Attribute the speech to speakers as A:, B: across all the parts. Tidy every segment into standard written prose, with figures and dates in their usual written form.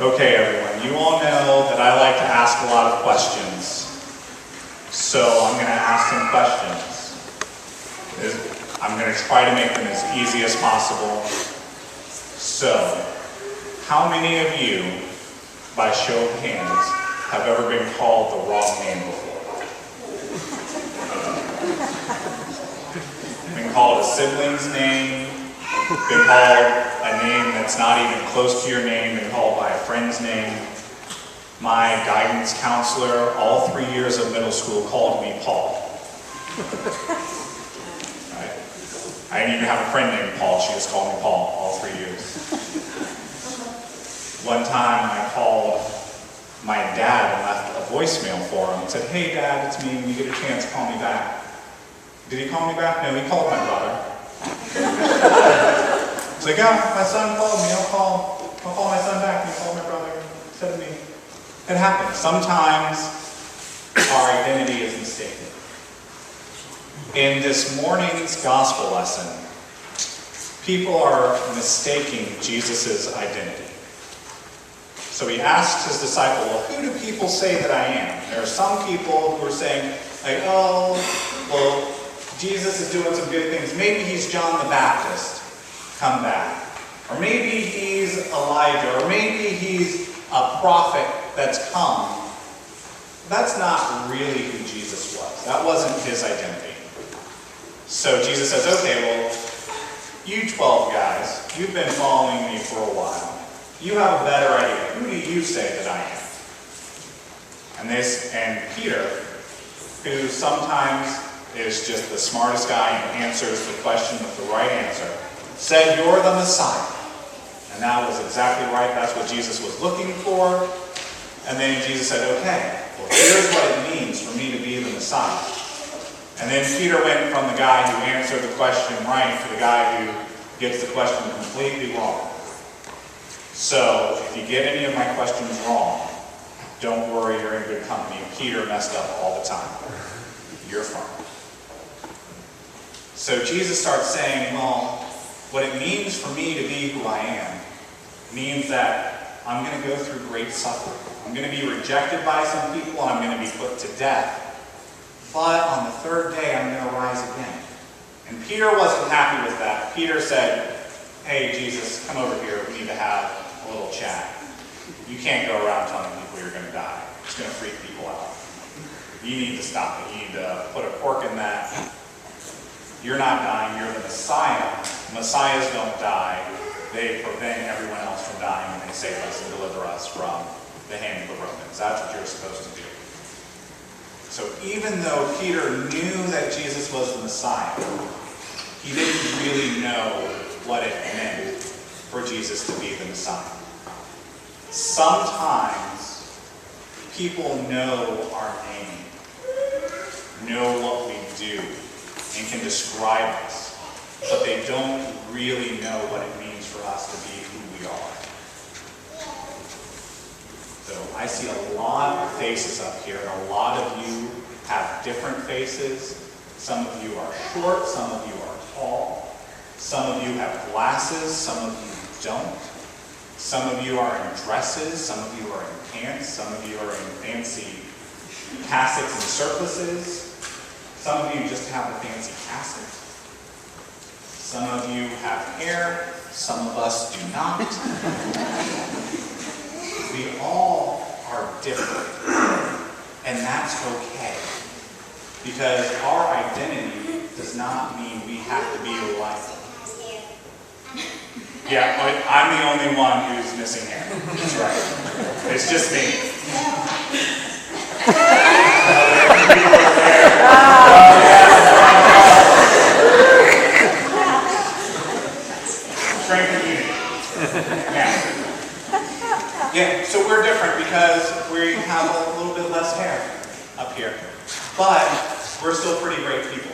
A: Okay, everyone, you all know that I like to ask a lot of questions. So I'm going to ask some questions. I'm going to try to make them as easy as possible. So, how many of you, by show of hands, have ever been called the wrong name before? Been called a sibling's name, been called a name that's not even close to your name, been called by a friend's name. My guidance counselor, all 3 years of middle school, called me Paul. Right? I didn't even have a friend named Paul, she just called me Paul all 3 years. One time I called my dad and left a voicemail for him and said, "Hey Dad, it's me, when you get a chance, call me back." Did he call me back? No, he called my brother. It's like, "Oh, my son called me, I'll call my son back." And he called my brother, said to me. It happens. Sometimes our identity is mistaken. In this morning's gospel lesson, people are mistaking Jesus' identity. So he asked his disciple, "Well, who do people say that I am?" There are some people who are saying, like, "Oh, well, Jesus is doing some good things. Maybe he's John the Baptist, come back. Or maybe he's Elijah, or maybe he's a prophet that's come." That's not really who Jesus was. That wasn't his identity. So Jesus says, "Okay, well, you 12 guys, you've been following me for a while. You have a better idea. Who do you say that I am?" And Peter, who sometimes is just the smartest guy and answers the question with the right answer, said, "You're the Messiah." And that was exactly right. That's what Jesus was looking for. And then Jesus said, "Okay, well, here's what it means for me to be the Messiah." And then Peter went from the guy who answered the question right to the guy who gets the question completely wrong. So, if you get any of my questions wrong, don't worry, you're in good company. Peter messed up all the time. You're fine. So Jesus starts saying, well, what it means for me to be who I am means that I'm going to go through great suffering. I'm going to be rejected by some people, and I'm going to be put to death. But on the third day, I'm going to rise again. And Peter wasn't happy with that. Peter said, "Hey, Jesus, come over here. We need to have a little chat. You can't go around telling people you're going to die. It's going to freak people out. You need to stop it. You need to put a cork in that. You're not dying. You're the Messiah. Messiahs don't die. They prevent everyone else from dying, and they save us and deliver us from the hand of the Romans. That's what you're supposed to do." So even though Peter knew that Jesus was the Messiah, he didn't really know what it meant for Jesus to be the Messiah. Sometimes people know our name, know what we do, and can describe us, but they don't really know what it means for us to be who we are. So I see a lot of faces up here, and a lot of you have different faces. Some of you are short, some of you are tall. Some of you have glasses, some of you don't. Some of you are in dresses, some of you are in pants, some of you are in fancy cassocks and surplices. Some of you just have a fancy cassock. Some of you have hair, some of us do not. We all are different, and that's okay. Because our identity does not mean we have to be alike. Yeah, I'm the only one who's missing hair. That's right. It's just me. Strength and unity. Yeah, so we're different because we have a little bit less hair up here. But we're still pretty great people.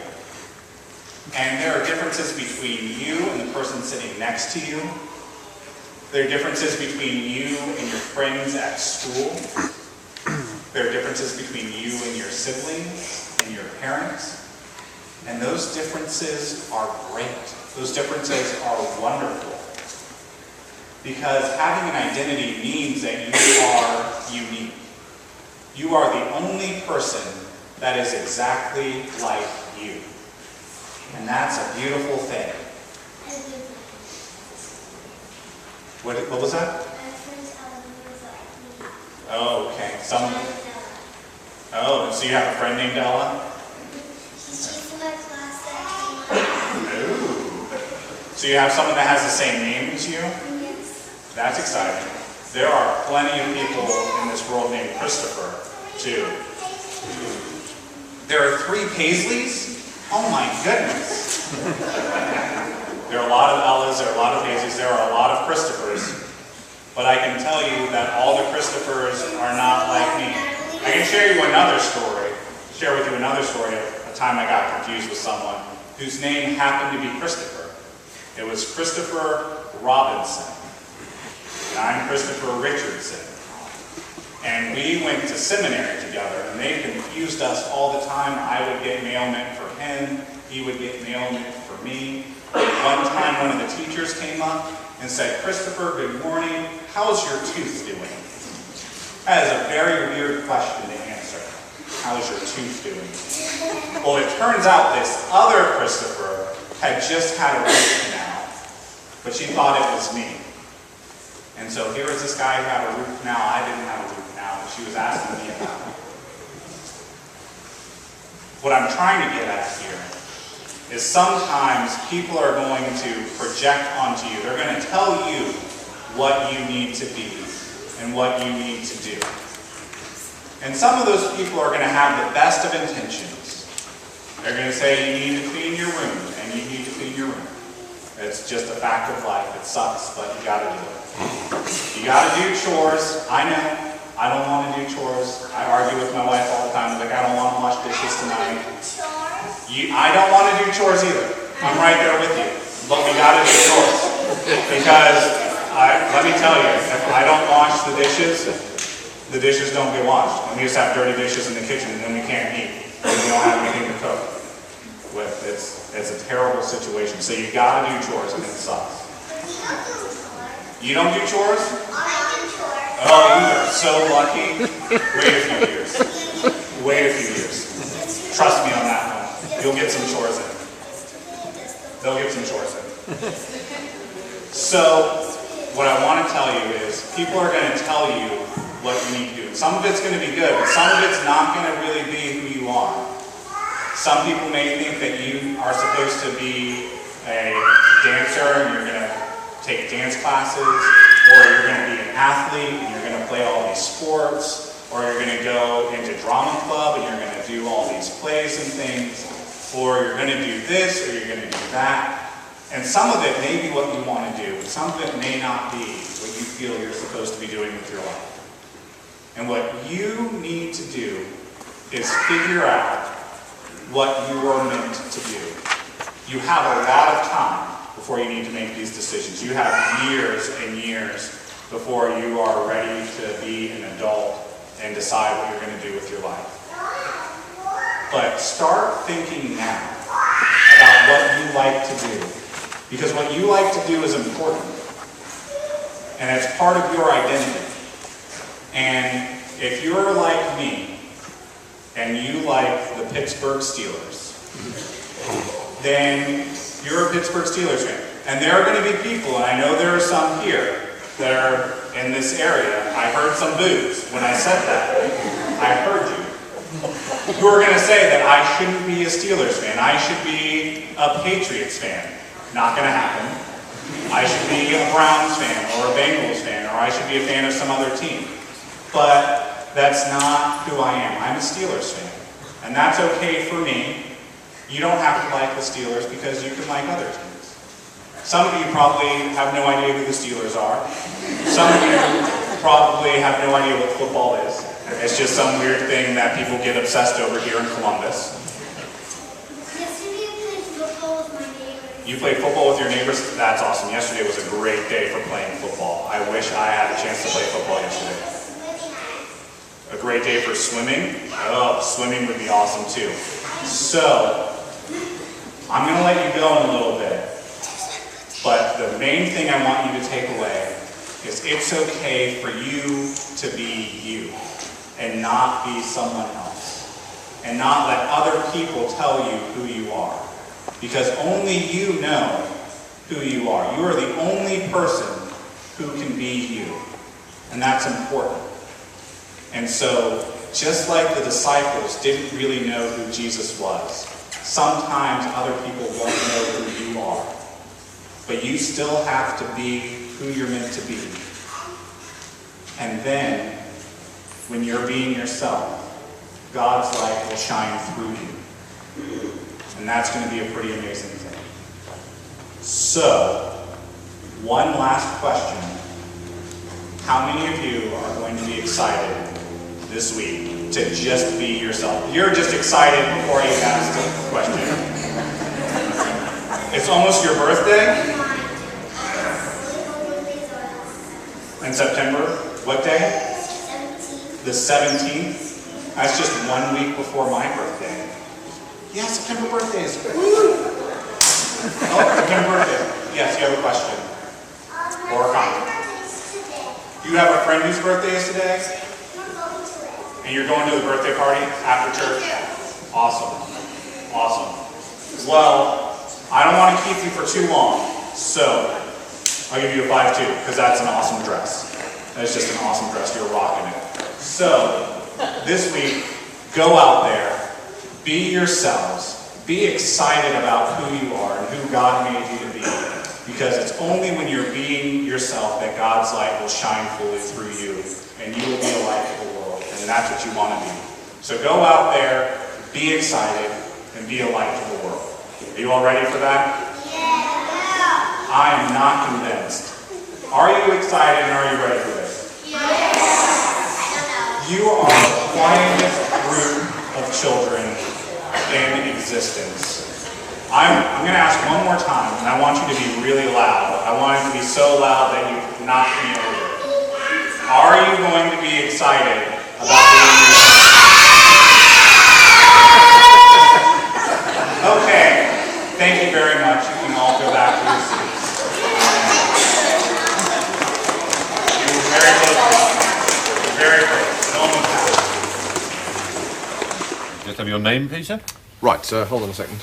A: And there are differences between you and the person sitting next to you. There are differences between you and your friends at school. There are differences between you and your siblings and your parents. And those differences are great. Those differences are wonderful. Because having an identity means that you are unique. You are the only person that is exactly like you. And that's a beautiful thing. What was that? Oh, okay. Oh, so you have a friend named Ella?
B: She's in my class that
A: Ooh. So you have someone that has the same name as you?
B: Yes.
A: That's exciting. There are plenty of people in this world named Christopher, too. There are 3 Paisleys? Oh my goodness. There are a lot of Ellas, there are a lot of Paisleys, there are a lot of Christophers. But I can tell you that all the Christophers are not like me. I can share with you another story of a time I got confused with someone whose name happened to be Christopher. It was Christopher Robinson. And I'm Christopher Richardson. And we went to seminary together, and they confused us all the time. I would get mailment for him, he would get mailment for me. One time one of the teachers came up and said, "Christopher, good morning, how's your tooth doing?" That is a very weird question to answer. How's your tooth doing? Well, it turns out this other Christopher had just had a root canal, but she thought it was me. And so here was this guy who had a root canal. I didn't have a root canal, and she was asking me about it. What I'm trying to get at here is sometimes people are going to project onto you. They're going to tell you what you need to be and what you need to do. And some of those people are going to have the best of intentions. They're going to say you need to clean your room, and you need to clean your room. It's just a fact of life. It sucks, but you got to do it. You got to do chores. I know. I don't want to do chores. I argue with my wife all the time. Like, I don't want to wash dishes tonight. I don't want to do chores either. I'm right there with you. But we got to do chores. Because, let me tell you, if I don't wash the dishes don't get washed. And we just have dirty dishes in the kitchen, and then we can't eat. And we don't have anything to cook with. It's a terrible situation. So you got to do chores, and it sucks. You don't do chores?
B: I do chores.
A: Oh, you are so lucky. Wait a few years. Wait a few years. Trust me on that one. You'll get some chores in. They'll get some chores in. So, what I want to tell you is, people are going to tell you what you need to do. Some of it's going to be good, but some of it's not going to really be who you are. Some people may think that you are supposed to be a dancer, and you're going to take dance classes, or you're going to be an athlete, and you're going to play all these sports, or you're going to go into drama club, and you're going to do all these plays and things, or you're going to do this, or you're going to do that. And some of it may be what you want to do, but some of it may not be what you feel you're supposed to be doing with your life. And what you need to do is figure out what you are meant to do. You have a lot of time before you need to make these decisions. You have years and years before you are ready to be an adult and decide what you're going to do with your life. But start thinking now about what you like to do. Because what you like to do is important. And it's part of your identity. And if you're like me, and you like the Pittsburgh Steelers, then you're a Pittsburgh Steelers fan. And there are going to be people, and I know there are some here, that are in this area. I heard some boos when I said that. I heard you. Who are going to say that I shouldn't be a Steelers fan. I should be a Patriots fan. Not going to happen. I should be a Browns fan, or a Bengals fan, or I should be a fan of some other team. But that's not who I am. I'm a Steelers fan. And that's okay for me. You don't have to like the Steelers because you can like other teams. Some of you probably have no idea who the Steelers are. Some of you probably have no idea what football is. It's just some weird thing that people get obsessed over here in Columbus.
B: Yesterday I played football with my neighbors.
A: You played football with your neighbors? That's awesome. Yesterday was a great day for playing football. I wish I had a chance to play football yesterday. A great day for swimming? Oh, swimming would be awesome too. So, I'm going to let you go in a little bit. But the main thing I want you to take away is it's okay for you to be you and not be someone else. And not let other people tell you who you are. Because only you know who you are. You are the only person who can be you. And that's important. And so, just like the disciples didn't really know who Jesus was, sometimes other people don't know who you are. But you still have to be who you're meant to be. And then, when you're being yourself, God's light will shine through you. And that's going to be a pretty amazing thing. So, one last question. How many of you are going to be excited this week to just be yourself? You're just excited before you ask the question. It's almost your birthday? In September? What day? 17th. The 17th? That's just 1 week before my birthday. Yeah, September birthday is good. Oh, September birthday. Yes, you have a question. Or a comment. You have a friend whose birthday is today? And you're going to the birthday party after church? Awesome. Awesome. Well, I don't want to keep you for too long, so I'll give you a 5-2, because that's an awesome dress. That's just an awesome dress. You're rocking it. So, this week, go out there, be yourselves, be excited about who you are and who God made you to be. Because it's only when you're being yourself that God's light will shine fully through you, and you will be a light to the world, and that's what you want to be. So go out there, be excited, and be a light to the world. Are you all ready for that? Yeah! I am not convinced. Are you excited and are you ready for this? Yes! You are the quietest group of children in existence. I'm going to ask one more time, and I want you to be really loud. I want it to be so loud that you knock me over. Are you going to be excited about being yourself? Okay. Thank you very much. You can all go back to your seats. You were very close. Very close. Almost half.
C: Just have your name, please, sir?
D: Right, hold on a second.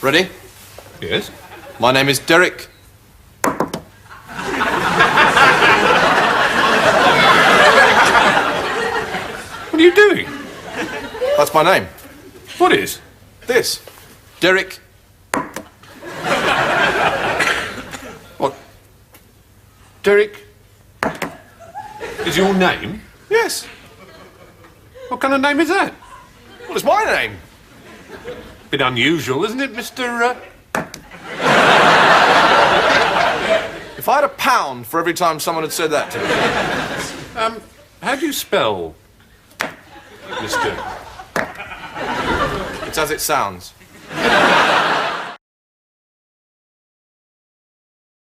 D: Ready?
C: Yes.
D: My name is Derek.
C: What are you doing?
D: That's my name.
C: What is?
D: This. Derek.
C: What? Derek is your name?
D: Yes.
C: What kind of name is that?
D: Well, it's my name.
C: Bit unusual, isn't it, Mr.
D: If I had £1 for every time someone had said that to me.
C: How do you spell Mr.
D: It's as it sounds.